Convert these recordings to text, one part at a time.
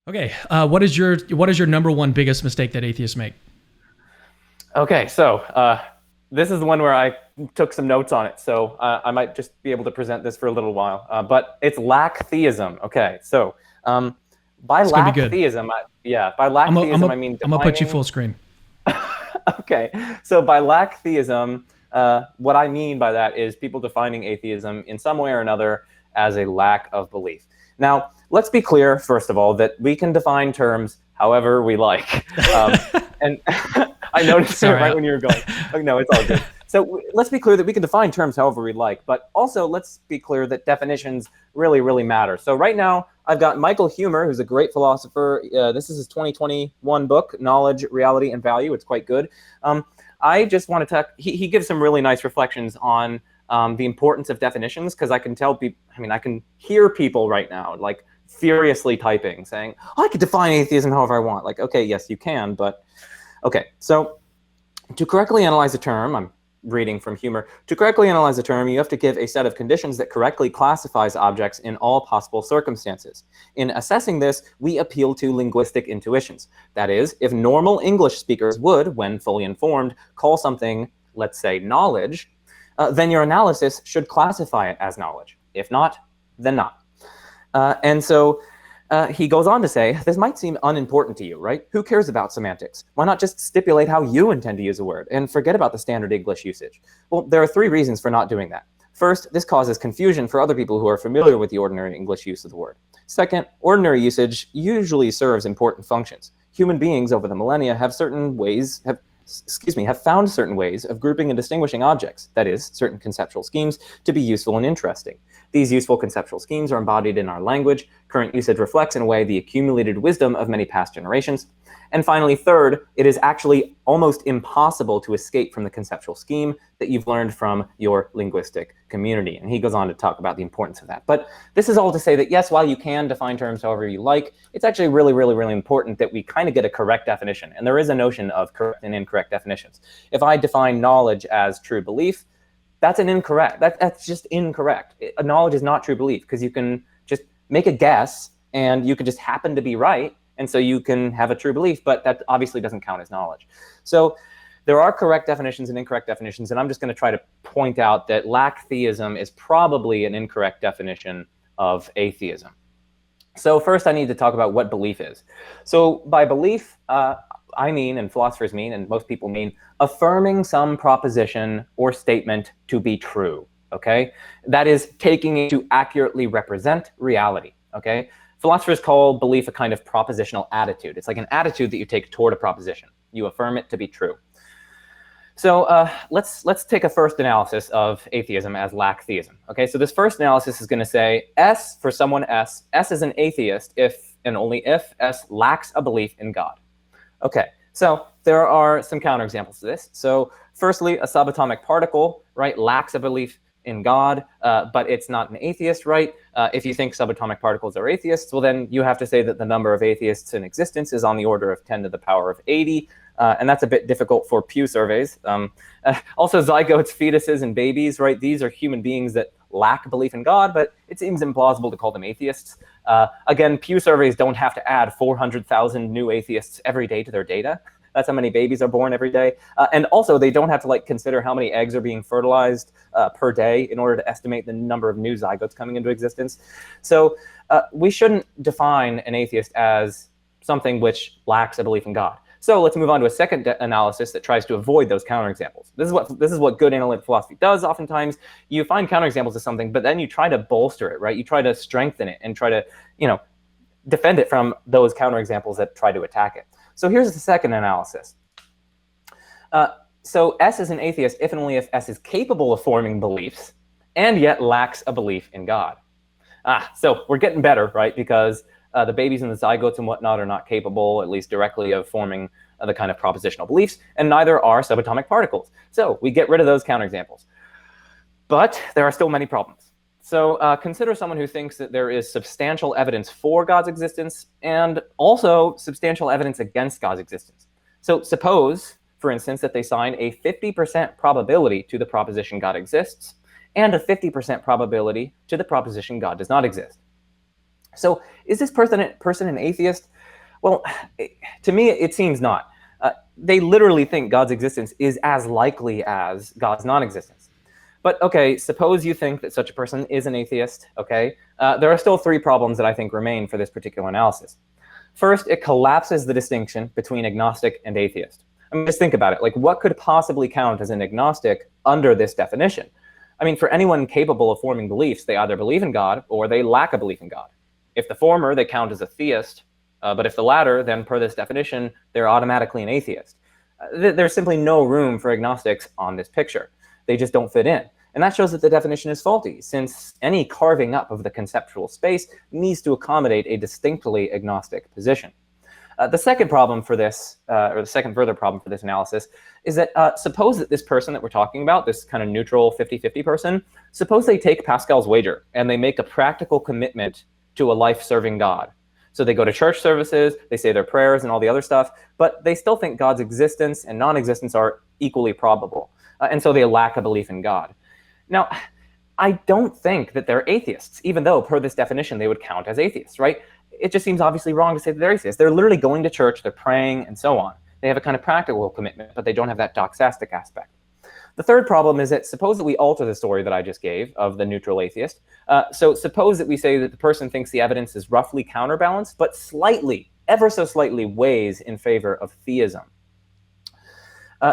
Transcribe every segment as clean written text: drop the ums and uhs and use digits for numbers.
Okay, what is your number one biggest mistake that atheists make? Okay, so this is the one where I took some notes on it, so I might just be able to present this for a little while. But it's Lack-Theism. Okay, so by It's gonna be good. Lack-Theism, by I'm a, I'm Lack-Theism, a, I mean I'm gonna put you defining. full screen. Okay, so by Lack-Theism, what I mean by that is people defining atheism in some way or another as a lack of belief. Now, let's be clear, first of all, that we can define terms however we like. And I noticed it Sorry. right when you were going. Oh, no, it's all good. So let's be clear that we can define terms however we like, but also let's be clear that definitions really, really matter. So right now, I've got Michael Huemer, who's a great philosopher. This is his 2021 book, Knowledge, Reality, and Value. It's quite good. I just want to talk. He gives some really nice reflections on the importance of definitions, because I can tell people. I mean, I can hear people right now like furiously typing, saying, "Oh, I could define atheism however I want." Like, okay, yes, you can, but okay. So to correctly analyze a term, I'm reading from Huemer. To correctly analyze a term, you have to give a set of conditions that correctly classifies objects in all possible circumstances. In assessing this, we appeal to linguistic intuitions. That is, if normal English speakers would, when fully informed, call something, let's say, knowledge, then your analysis should classify it as knowledge. If not, then not. And so he goes on to say, this might seem unimportant to you, right? Who cares about semantics? Why not just stipulate how you intend to use a word and forget about the standard English usage? Well, there are three reasons for not doing that. First, this causes confusion for other people who are familiar with the ordinary English use of the word. Second, ordinary usage usually serves important functions. Human beings over the millennia have found certain ways of grouping and distinguishing objects, that is, certain conceptual schemes, to be useful and interesting. These useful conceptual schemes are embodied in our language. Current usage reflects, in a way, the accumulated wisdom of many past generations. And finally, third, it is actually almost impossible to escape from the conceptual scheme that you've learned from your linguistic community. And he goes on to talk about the importance of that. But this is all to say that, yes, while you can define terms however you like, it's actually really, really, really important that we kind of get a correct definition. And there is a notion of correct and incorrect definitions. If I define knowledge as true belief, that's an incorrect. That's just incorrect. Knowledge is not true belief, because you can just make a guess and you can just happen to be right. And so you can have a true belief, but that obviously doesn't count as knowledge. So there are correct definitions and incorrect definitions. And I'm just going to try to point out that Lack-Theism is probably an incorrect definition of atheism. So first I need to talk about what belief is. So by belief, I mean, and philosophers mean, and most people mean, affirming some proposition or statement to be true, okay? That is, taking it to accurately represent reality, okay? Philosophers call belief a kind of propositional attitude. It's like an attitude that you take toward a proposition. You affirm it to be true. So let's take a first analysis of atheism as Lack-Theism. Okay, so this first analysis is going to say S, for someone S is an atheist if and only if S lacks a belief in God. Okay, so there are some counterexamples to this. So firstly, a subatomic particle, right, lacks a belief in God, but it's not an atheist, right? If you think subatomic particles are atheists, well, then you have to say that the number of atheists in existence is on the order of 10 to the power of 80. And that's a bit difficult for Pew surveys. Also, zygotes, fetuses, and babies, right? These are human beings that lack belief in God, but it seems implausible to call them atheists. Again, Pew surveys don't have to add 400,000 new atheists every day to their data. That's how many babies are born every day. And also, they don't have to consider how many eggs are being fertilized per day in order to estimate the number of new zygotes coming into existence. So we shouldn't define an atheist as something which lacks a belief in God. So let's move on to a second analysis that tries to avoid those counterexamples. This is what good analytic philosophy does. Oftentimes, you find counterexamples of something, but then you try to bolster it, right? You try to strengthen it and try to, defend it from those counterexamples that try to attack it. So here's the second analysis. So S is an atheist if and only if S is capable of forming beliefs and yet lacks a belief in God. So we're getting better, right? Because the babies and the zygotes and whatnot are not capable, at least directly, of forming the kind of propositional beliefs, and neither are subatomic particles. So we get rid of those counterexamples. But there are still many problems. So consider someone who thinks that there is substantial evidence for God's existence and also substantial evidence against God's existence. So suppose, for instance, that they assign a 50% probability to the proposition God exists and a 50% probability to the proposition God does not exist. So is this person an atheist? Well, to me, it seems not. They literally think God's existence is as likely as God's non-existence. But okay, suppose you think that such a person is an atheist, okay? There are still three problems that I think remain for this particular analysis. First, it collapses the distinction between agnostic and atheist. I mean, just think about it. Like, what could possibly count as an agnostic under this definition? I mean, for anyone capable of forming beliefs, they either believe in God or they lack a belief in God. If the former, they count as a theist, but if the latter, then per this definition, they're automatically an atheist. There's simply no room for agnostics on this picture. They just don't fit in. And that shows that the definition is faulty, since any carving up of the conceptual space needs to accommodate a distinctly agnostic position. The second problem for this, or the second further problem for this analysis, is that suppose that this person that we're talking about, this kind of neutral 50-50 person, suppose they take Pascal's wager and they make a practical commitment to a life-serving God. So they go to church services, they say their prayers and all the other stuff, but they still think God's existence and non-existence are equally probable. And so they lack a belief in God. Now, I don't think that they're atheists, even though per this definition they would count as atheists, right? It just seems obviously wrong to say that they're atheists. They're literally going to church, they're praying, and so on. They have a kind of practical commitment, but they don't have that doxastic aspect. The third problem is that suppose that we alter the story that I just gave of the neutral atheist. So suppose that we say that the person thinks the evidence is roughly counterbalanced, but slightly, ever so slightly, weighs in favor of theism.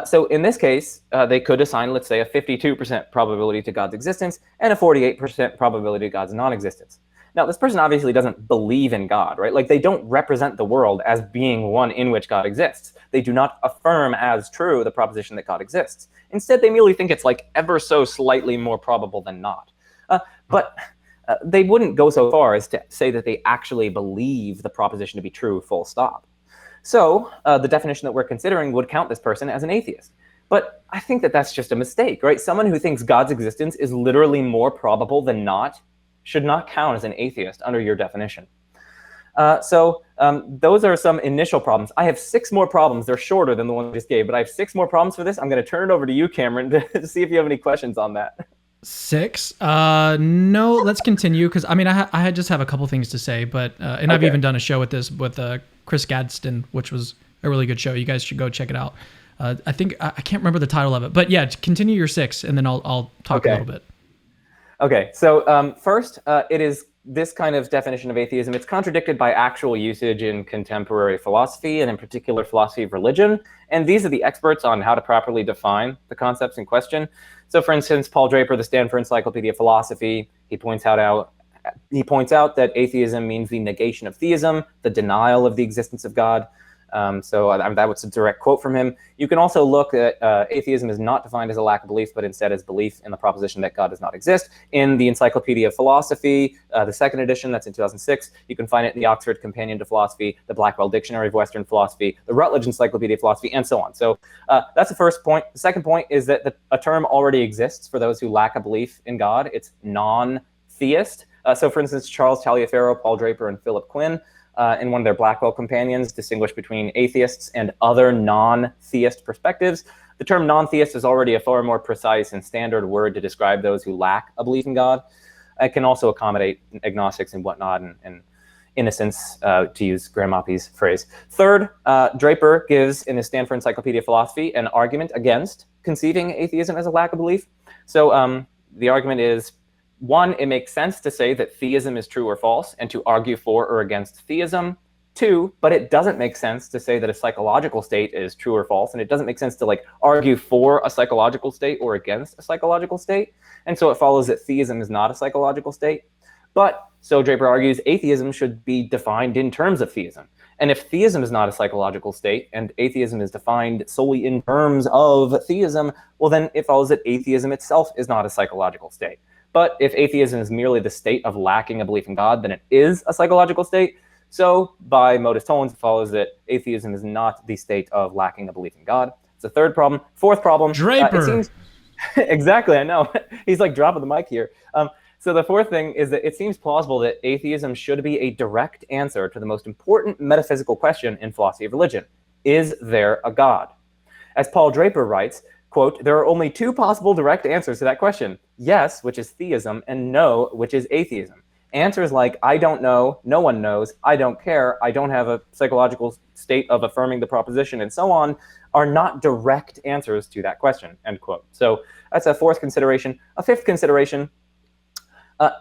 So in this case, they could assign, let's say, a 52% probability to God's existence and a 48% probability to God's non-existence. Now, this person obviously doesn't believe in God, right? Like, they don't represent the world as being one in which God exists. They do not affirm as true the proposition that God exists. Instead, they merely think it's like ever so slightly more probable than not. But they wouldn't go so far as to say that they actually believe the proposition to be true, full stop. So the definition that we're considering would count this person as an atheist. But I think that that's just a mistake, right? Someone who thinks God's existence is literally more probable than not should not count as an atheist under your definition. So those are some initial problems. I have 6 more problems. They're shorter than the one I just gave, but I have 6 more problems for this. I'm going to turn it over to you, Cameron, to see if you have any questions on that. 6? No, let's continue, because I mean, I just have a couple things to say, but and I've even done a show with this with Chris Gadsden, which was a really good show. You guys should go check it out. I think I can't remember the title of it, but yeah, continue your 6, and then I'll talk a little bit. Okay, so first, it is this kind of definition of atheism. It's contradicted by actual usage in contemporary philosophy, and in particular philosophy of religion. And these are the experts on how to properly define the concepts in question. So, for instance, Paul Draper, the Stanford Encyclopedia of Philosophy, he points out that atheism means the negation of theism, the denial of the existence of God. That was a direct quote from him. You can also look at atheism is not defined as a lack of belief, but instead as belief in the proposition that God does not exist. In the Encyclopedia of Philosophy, the second edition, that's in 2006, you can find it in the Oxford Companion to Philosophy, the Blackwell Dictionary of Western Philosophy, the Routledge Encyclopedia of Philosophy, and so on. So that's the first point. The second point is that a term already exists for those who lack a belief in God. It's non-theist. So for instance, Charles Taliaferro, Paul Draper, and Philip Quinn, in one of their Blackwell companions, distinguish between atheists and other non-theist perspectives. The term non-theist is already a far more precise and standard word to describe those who lack a belief in God. It can also accommodate agnostics and whatnot, and innocence, to use Graham Oppy's phrase. Third, Draper gives in his Stanford Encyclopedia of Philosophy an argument against conceiving atheism as a lack of belief. So the argument is, 1, it makes sense to say that theism is true or false and to argue for or against theism. 2, but it doesn't make sense to say that a psychological state is true or false, and it doesn't make sense to argue for a psychological state or against a psychological state. And so it follows that theism is not a psychological state. But, so Draper argues, atheism should be defined in terms of theism. And if theism is not a psychological state and atheism is defined solely in terms of theism, well, then it follows that atheism itself is not a psychological state. But if atheism is merely the state of lacking a belief in God, then it is a psychological state. So by modus tollens, it follows that atheism is not the state of lacking a belief in God. It's the third problem. Fourth problem. Draper. It seems, exactly, I know. He's like dropping the mic here. So the fourth thing is that it seems plausible that atheism should be a direct answer to the most important metaphysical question in philosophy of religion. Is there a God? As Paul Draper writes, quote, there are only 2 possible direct answers to that question. Yes, which is theism, and no, which is atheism. Answers like I don't know, no one knows, I don't care, I don't have a psychological state of affirming the proposition, and so on, are not direct answers to that question, end quote. So that's a fourth consideration. A fifth consideration,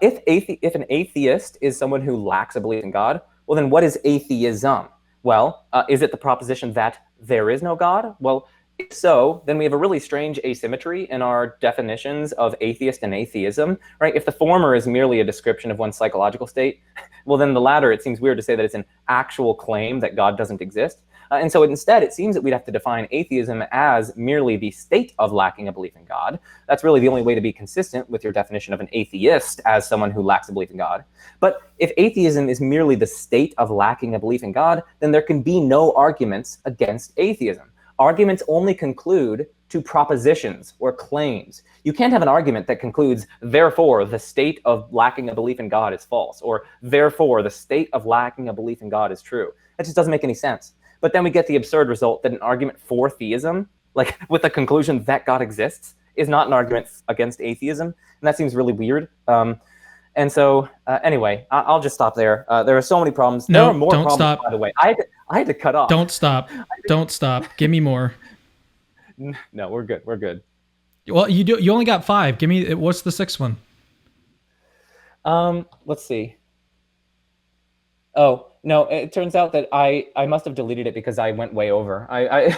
if an atheist is someone who lacks a belief in God, well, then what is atheism? Well, is it the proposition that there is no God? Well, if so, then we have a really strange asymmetry in our definitions of atheist and atheism, right? If the former is merely a description of one's psychological state, well, then the latter, it seems weird to say that it's an actual claim that God doesn't exist. And so instead, it seems that we'd have to define atheism as merely the state of lacking a belief in God. That's really the only way to be consistent with your definition of an atheist as someone who lacks a belief in God. But if atheism is merely the state of lacking a belief in God, then there can be no arguments against atheism. Arguments only conclude to propositions or claims. You can't have an argument that concludes, therefore, the state of lacking a belief in God is false, or therefore, the state of lacking a belief in God is true. That just doesn't make any sense. But then we get the absurd result that an argument for theism, like with the conclusion that God exists, is not an argument against atheism. And that seems really weird. And so, anyway, I'll just stop there. There are so many problems. No, there are more don't problems, stop. by the way. I had to cut off. Don't stop. Don't stop. Give me more. No, we're good. We're good. Well, you only got 5. Give me, what's the 6th one? Let's see. Oh, no, it turns out that I must have deleted it because I went way over. I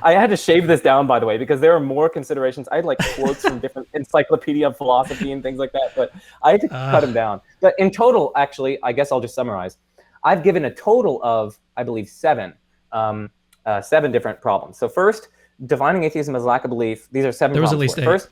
had to shave this down, by the way, because there are more considerations. I had like quotes from different encyclopedia of philosophy and things like that, but I had to cut them down. But in total, actually, I guess I'll just summarize. I've given a total of, I believe, 7 different problems. So first, defining atheism as lack of belief. These are 7 There was at problems. least 8. First,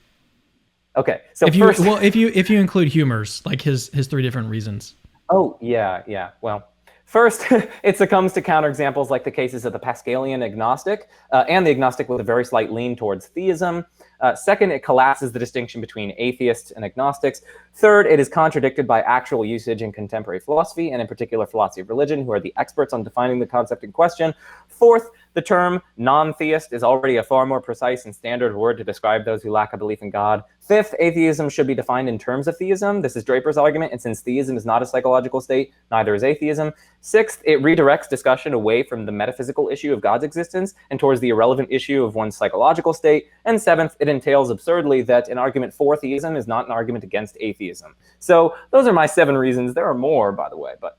okay. So if you include humors, like his 3 different reasons. Oh, yeah. Well, first, it succumbs to counterexamples like the cases of the Pascalian agnostic and the agnostic with a very slight lean towards theism. Second, it collapses the distinction between atheists and agnostics. Third, it is contradicted by actual usage in contemporary philosophy, and in particular philosophy of religion, who are the experts on defining the concept in question. Fourth, the term non-theist is already a far more precise and standard word to describe those who lack a belief in God. Fifth, atheism should be defined in terms of theism. This is Draper's argument, and since theism is not a psychological state, neither is atheism. Sixth, it redirects discussion away from the metaphysical issue of God's existence and towards the irrelevant issue of one's psychological state. And seventh, it entails absurdly that an argument for theism is not an argument against atheism. So those are my 7 reasons. There are more, by the way, but...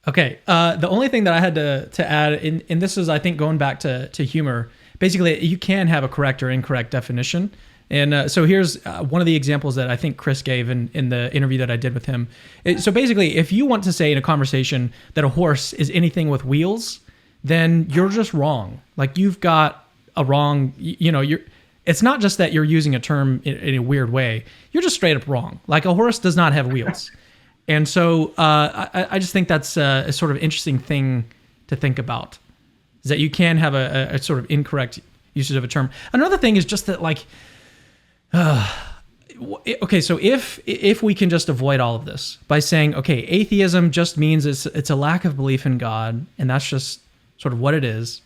Okay, the only thing that I had to add, and this is, I think, going back to humor, basically, you can have a correct or incorrect definition. And so here's one of the examples that I think Chris gave in the interview that I did with him. So basically, if you want to say in a conversation that a horse is anything with wheels, then you're just wrong. Like, you've got a wrong, it's not just that you're using a term in a weird way. You're just straight up wrong. Like, a horse does not have wheels. And so I just think that's a sort of interesting thing to think about, is that you can have a sort of incorrect usage of a term. Another thing is just that, like, okay, so if we can just avoid all of this by saying, okay, atheism just means it's a lack of belief in God, and that's just sort of what it is,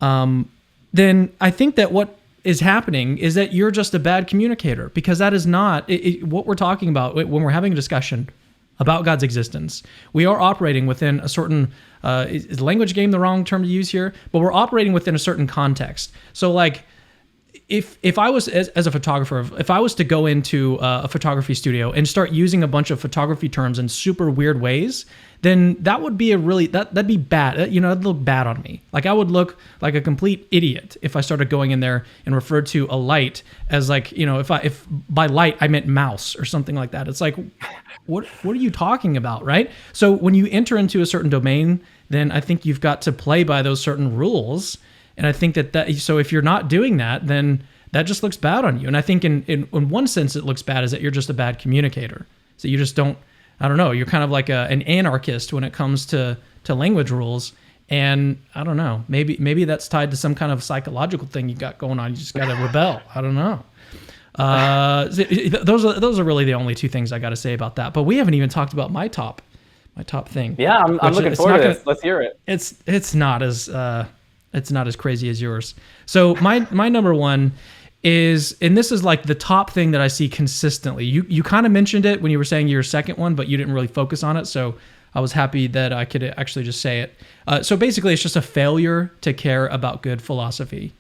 then I think that what is happening is that you're just a bad communicator, because that is not what we're talking about when we're having a discussion about God's existence. We are operating within a certain, is language game the wrong term to use here? But we're operating within a certain context. So, like, if I was, as a photographer, if I was to go into a photography studio and start using a bunch of photography terms in super weird ways, then that would be that'd be bad. That'd look bad on me. Like, I would look like a complete idiot if I started going in there and referred to a light as, like, if by light I meant mouse or something like that. It's like, what are you talking about, right? So when you enter into a certain domain, then I think you've got to play by those certain rules. And I think so if you're not doing that, then that just looks bad on you. And I think in one sense it looks bad, is that you're just a bad communicator. So you just don't, I don't know, you're kind of like an anarchist when it comes to language rules. And I don't know, maybe that's tied to some kind of psychological thing you got going on. You just got to rebel. I don't know. Those are really the only 2 things I got to say about that. But we haven't even talked about my top thing. Yeah, I'm looking forward to this. Let's hear it. It's not as crazy as yours. So my number 1 is, and this is like the top thing that I see consistently. You kind of mentioned it when you were saying your second one, but you didn't really focus on it. So I was happy that I could actually just say it. So basically, it's just a failure to care about good philosophy.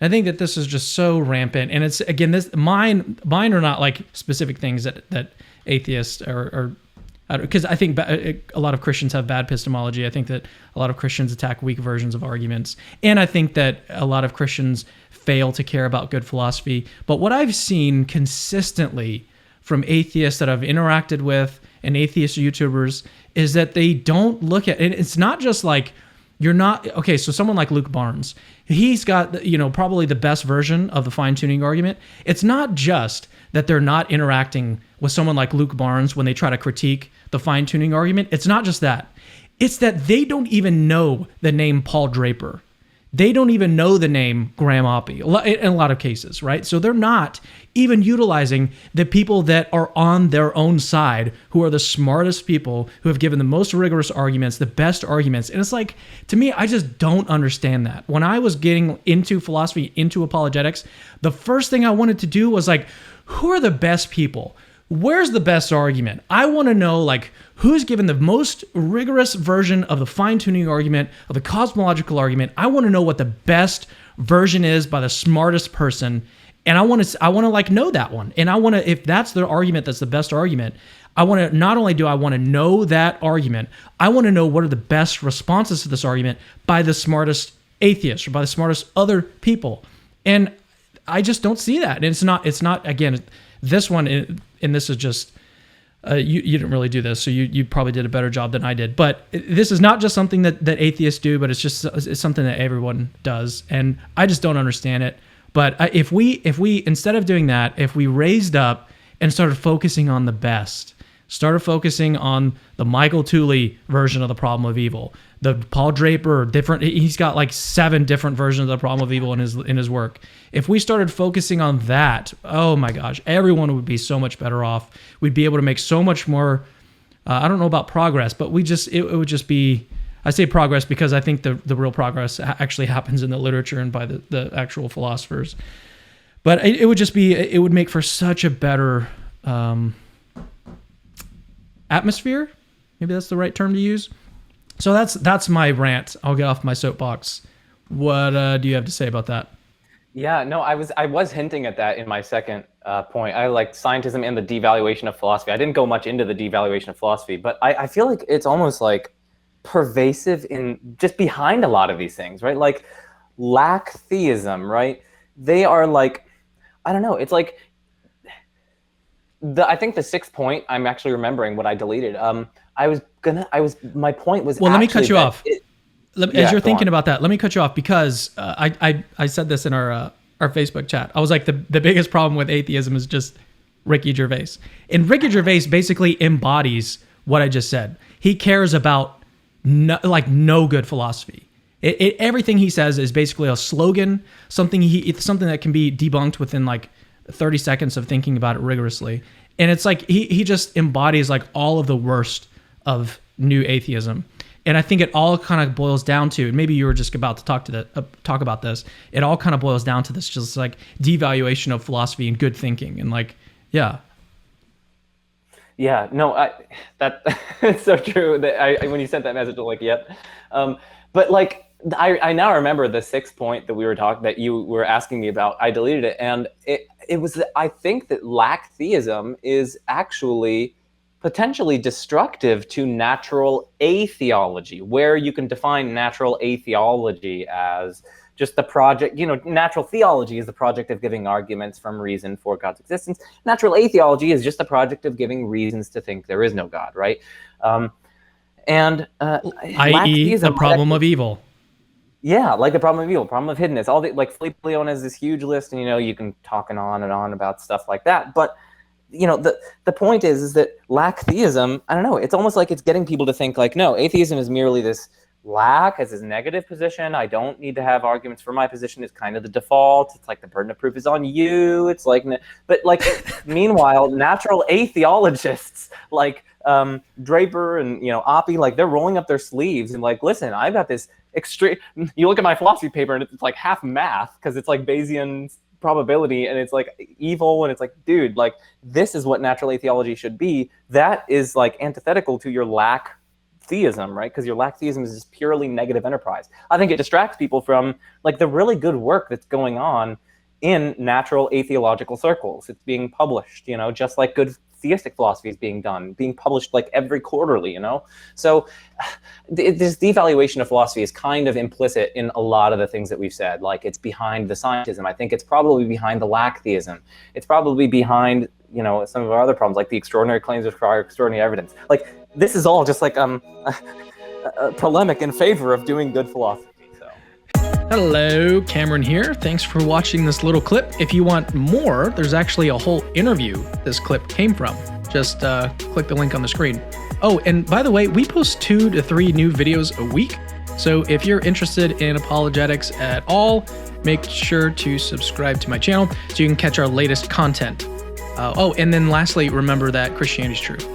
I think that this is just so rampant, and it's, again, this mine are not like specific things that atheists are, because I think a lot of Christians have bad epistemology. I think that a lot of Christians attack weak versions of arguments, and I think that a lot of Christians fail to care about good philosophy. But what I've seen consistently from atheists that I've interacted with and atheist YouTubers is that they don't look at it. It's not just like, you're not, okay, so someone like Luke Barnes, he's got, probably the best version of the fine-tuning argument. It's not just that they're not interacting with someone like Luke Barnes when they try to critique the fine-tuning argument. It's not just that. It's that they don't even know the name Paul Draper. They don't even know the name Graham Oppie in a lot of cases, right? So they're not even utilizing the people that are on their own side, who are the smartest people, who have given the most rigorous arguments, the best arguments. And it's like, to me, I just don't understand that. When I was getting into philosophy, into apologetics, the first thing I wanted to do was like, who are the best people? Where's the best argument? I want to know, like, who's given the most rigorous version of the fine-tuning argument, of the cosmological argument. I want to know what the best version is by the smartest person, and I want to like know that one. And I want to, if that's the argument that's the best argument, I want to, not only do I want to know that argument, I want to know what are the best responses to this argument by the smartest atheists or by the smartest other people. And I just don't see that. And it's not again, this one, and this is just, you didn't really do this, so you probably did a better job than I did. But this is not just something that atheists do, but it's something that everyone does, and I just don't understand it. But if we instead of doing that, if we raised up and started focusing on the best, started focusing on the Michael Tooley version of the problem of evil, the Paul Draper he's got like 7 different versions of the problem of evil in his work. If we started focusing on that, oh my gosh, everyone would be so much better off. We'd be able to make so much more, I don't know about progress, but it would just be, I say progress because I think the real progress actually happens in the literature and by the actual philosophers. But it would just be, it would make for such a better atmosphere. Maybe that's the right term to use. So that's my rant. I'll get off my soapbox. What do you have to say about that? Yeah, no, I was hinting at that in my second point. I like scientism and the devaluation of philosophy. I didn't go much into the devaluation of philosophy, but I feel like it's almost like pervasive in just behind a lot of these things, right? Like Lack-Theism, right? They are like, I don't know. It's like I think the 6th point, I'm actually remembering what I deleted. My point was, well, let me cut you off. As you're thinking on. About that, let me cut you off because I said this in our Facebook chat. I was like, the biggest problem with atheism is just Ricky Gervais. And Ricky Gervais basically embodies what I just said. He cares about no good philosophy. Everything he says is basically a slogan, something that can be debunked within like 30 seconds of thinking about it rigorously. And it's like he just embodies like all of the worst of new atheism. And I think it all kind of boils down to, and maybe you were just about to talk about this, it all kind of boils down to this just like devaluation of philosophy and good thinking. And like, yeah. Yeah, no, it's so true that when you sent that message, I'm like, yep. But like, I now remember the 6th point that you were asking me about. I deleted it, and it was, I think that Lack-Theism is actually potentially destructive to natural atheology, where you can define natural atheology as just the project, natural theology is the project of giving arguments from reason for God's existence. Natural atheology is just the project of giving reasons to think there is no God, right? I.e. the problem of evil. Yeah, like the problem of evil, problem of hiddenness. All the, like, Philippe Leon has this huge list, and you can talk and on about stuff like that. But the point is that Lack-Theism, I don't know, it's almost like it's getting people to think like, no, atheism is merely this lack as his negative position. I don't need to have arguments for my position. It's kind of the default. It's like the burden of proof is on you. It's like, but like, meanwhile, natural atheologists like Draper and Oppie, like they're rolling up their sleeves and like, listen, I've got this extreme. You look at my philosophy paper and it's like half math because it's like Bayesian probability and it's like evil, and it's like, dude, like this is what natural atheology should be. That is like antithetical to your Lack-Theism, right? Because your Lack-Theism is this purely negative enterprise. I think it distracts people from like the really good work that's going on in natural atheological circles. It's being published, you know, just like good theistic philosophy is being published like every quarterly, you know? So this devaluation of philosophy is kind of implicit in a lot of the things that we've said. Like it's behind the scientism. I think it's probably behind the Lack-Theism. It's probably behind, you know, some of our other problems, like the extraordinary claims require extraordinary evidence. Like this is all just like a polemic in favor of doing good philosophy. Hello, Cameron here. Thanks for watching this little clip. If you want more, there's actually a whole interview this clip came from. Just click the link on the screen. Oh, and by the way, we post 2 to 3 new videos a week. So if you're interested in apologetics at all, make sure to subscribe to my channel so you can catch our latest content. Oh, and then lastly, remember that Christianity is true.